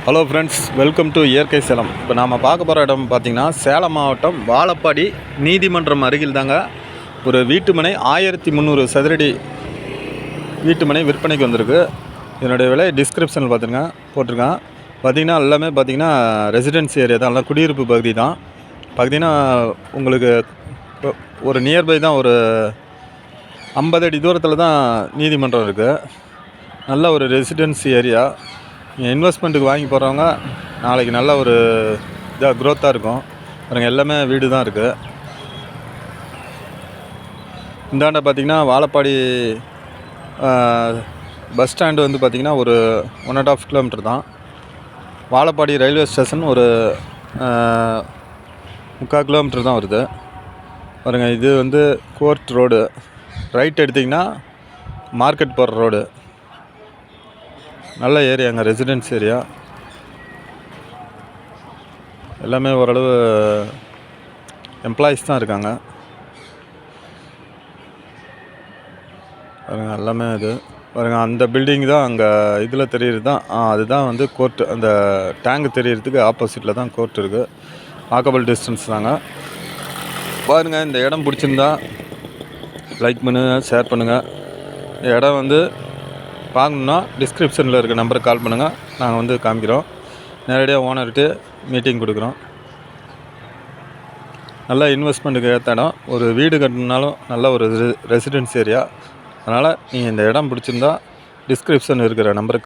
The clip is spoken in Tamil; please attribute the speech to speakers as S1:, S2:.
S1: ஹலோ ஃப்ரெண்ட்ஸ், வெல்கம் டு இயற்கை சேலம். இப்போ நாம் பார்க்க போகிற இடம் பார்த்திங்கன்னா சேலம் மாவட்டம் வாழப்பாடி நீதிமன்றம் அருகில் தாங்க ஒரு வீட்டுமனை 1300 சதுரடி வீட்டுமனை விற்பனைக்கு வந்திருக்கு. இதனுடைய விலை டிஸ்கிரிப்ஷனில் போட்டிருக்கேன். பார்த்திங்கன்னா எல்லாமே பார்த்திங்கன்னா ரெசிடென்சி ஏரியா தான், எல்லாம் குடியிருப்பு பகுதி தான். பார்த்திங்கன்னா உங்களுக்கு ஒரு நியர்பை தான், ஒரு 50 அடி தூரத்தில் தான் நீதிமன்றம் இருக்குது. நல்ல ஒரு ரெசிடென்சி ஏரியா. இன்வெஸ்ட்மெண்ட்டுக்கு வாங்கி போகிறவங்க நாளைக்கு நல்ல ஒரு இதாக க்ரோத்தாக இருக்கும். பாருங்கள், எல்லாமே வீடு தான் இருக்குது. இந்தாண்ட பார்த்திங்கன்னா வாழப்பாடி பஸ் ஸ்டாண்டு வந்து பார்த்திங்கன்னா ஒரு 1.5 கிலோமீட்டர் தான். வாழப்பாடி ரயில்வே ஸ்டேஷன் ஒரு 3/4 கிலோமீட்டர் தான் வருது. பாருங்கள், இது வந்து கோர்ட் ரோடு. ரைட் எடுத்திங்கன்னா மார்க்கெட் போகிற ரோடு. நல்ல ஏரியாங்க, ரெசிடென்ஸ் ஏரியா. எல்லாமே ஓரளவு எம்ப்ளாயீஸ் தான் இருக்காங்க. பாருங்கள், எல்லாமே இது பாருங்கள், அந்த பில்டிங் தான் அங்கே இதில் தெரியுது தான், அதுதான் வந்து கோர்ட்டு. அந்த டேங்க் தெரியறதுக்கு ஆப்போசிட்டில் தான் கோர்ட் இருக்குது. வாக்கபிள் டிஸ்டன்ஸ் தாங்க. பாருங்கள், இந்த இடம் பிடிச்சிருந்தா லைக் பண்ணுங்கள், ஷேர் பண்ணுங்கள். இடம் வந்து வாங்கணுன்னா டிஸ்கிரிப்ஷனில் இருக்க நம்பருக்கு கால் பண்ணுங்கள். நாங்கள் வந்து காமிக்கிறோம். நேரடியாக ஓனர்கிட்ட மீட்டிங் கொடுக்குறோம். நல்லா இன்வெஸ்ட்மெண்ட்டுக்கு ஏற்ற இடம். ஒரு வீடு கட்டணுனாலும் நல்ல ஒரு ரெசிடென்ஸ் ஏரியா. அதனால் நீங்கள் இந்த இடம் பிடிச்சிருந்தா டிஸ்கிரிப்ஷன் இருக்கிற நம்பருக்கு